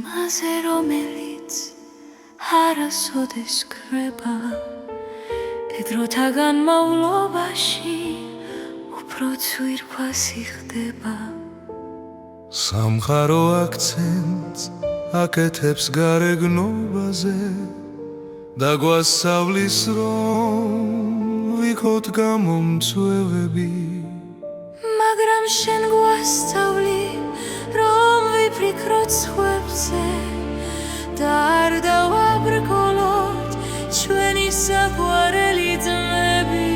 სილამაზე რომელიც არასოდეს კრება ედროთა განმავლობაში უფრო ძვირფასი ხდება სამხარო აქცენტს აკეთებს გარეგნობაზე და გვასწავლის რომ ვიქოთ გამომწვევები მაგრამ შენ გვასწავლი რომ ვიფიქროთ სხვებზე და არ დავაბრკოლოთ ჩვენი საყვარელი ძმები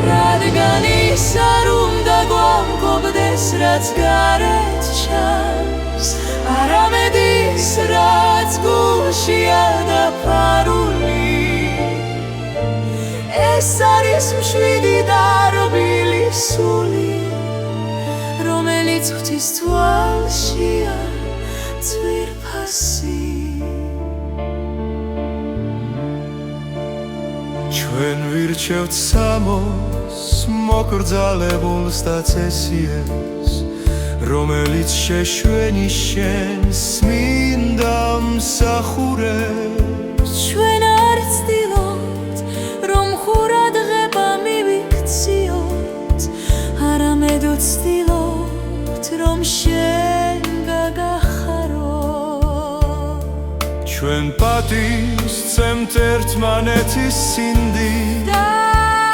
რადგან ის არ უნდა გვამკობდეს რაც გარეთ ჩანს არამედ ის რაც გულშია დაფარული ეს არის მშვიდი და რბილი სული რომელიც ღვთის თვალშია ძვირფასი ჩვენ ვირჩევთ სამოს მოკრძალებულს და წესიებს რომელიც შეშვენის შენს წმინდა მსახურებს ჩვენ არ ვცდილობთ რომ ყურადღება მივიქციოთ არამედ ვცდილობთ რომ შენ გაგახაროთ ჩვენ პატივს ვცემთ ერთმანეთის სინდით და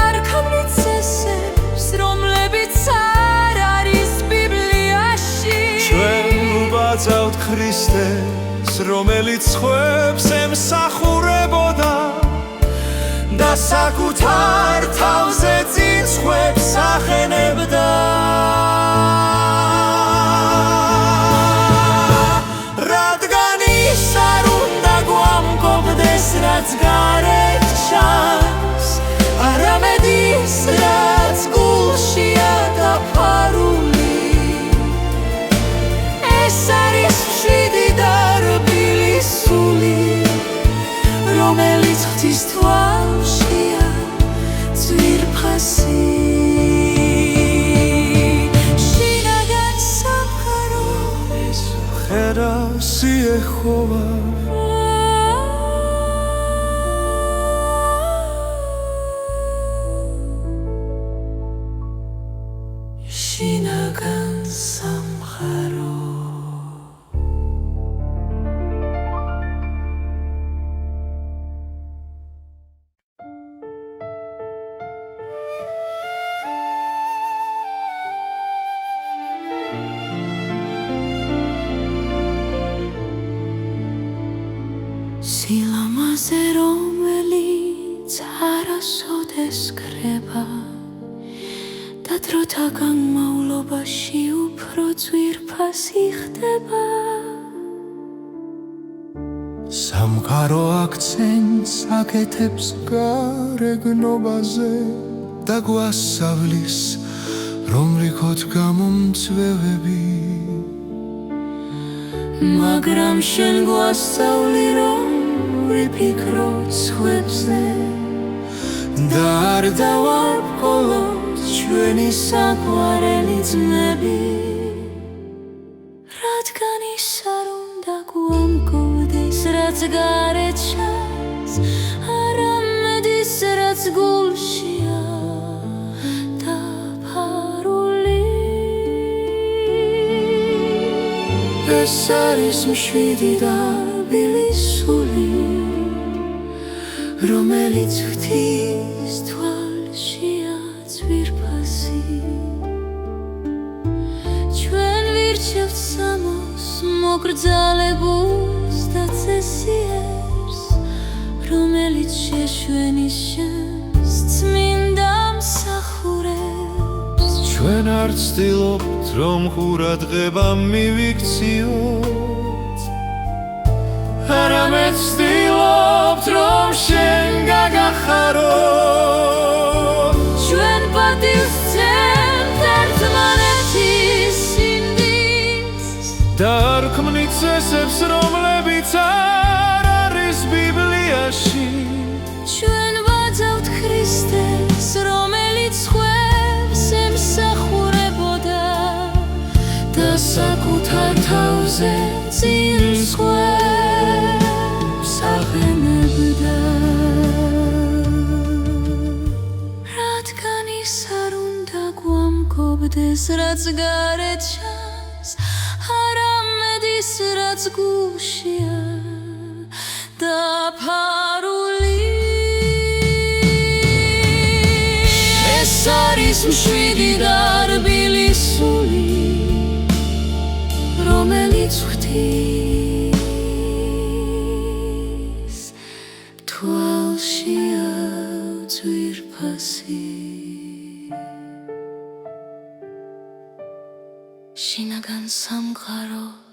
არ ქმნით წესებს რომლებიც არ არის ბიბლიაში ჩვენ ვბაწავთ ქრისტეს რომელიც სხვებს ემსახურებოდა და საკუთარ თავზე წინ სხვებს ახენებდა რადგან ის არ უნდა გვამკობდეს რაც გარეთ ჩანს არამედ ის რაც გულშია დაფარული ეს არის მშვიდი და რბილი სული რომელიც ღვთის თვალშია ძვირფასი შინაგან სამყარო ეს ხედა სიეხოვა შინაგან სამყარო სილამაზე რომელიც არასოდეს კრება და დროთა განმავლობაში უფრო ძვირფასი ხდება სამყარო აქცენტს აკეთებს გარეგნობაზე და გვასწავლის რომ ვიქოთ გამომწვევები მაგრამ შენ გვასწავლი რომ ვიფიქროთ სხვებზე და არ დავაბრკოლოთ ჩვენი საყვარელი ძმები რადგან ის არ უნდა გვამკობდეს რაც გარეთ ჩანს არამედ ის რაც გულშია დაფარული ეს არის მშვიდი და რბილი სული რომელიც ღვთის თვალშია ძვირფასი ჩვენ ვირჩევთ სამოს მოკრძალებულს და წესიერს რომელიც შეშვენის შენს წმინდა მსახურებს ჩვენ არ ვცდილობთ რომ ყურადღება მივიქციოთ არამედ ვცდილობთ რომ შენ გაგახაროთ ჩვენ პატივს ვცემთ ერთმანეთის სინდით და არ ქმნით წესებს რომლებიც არ არის ბიბლიაში ჩვენ ვაძავთ ქრისტეს რომელიც სხვებს ემსახურებოდა ეს რაც გარეთ ჩანს არამედ ის რაც გუშია დაფარული ეს არის მშვიდი და რბილი სული რომელიც ღვთის თვალშია ძვირფასი შინაგან სამყარო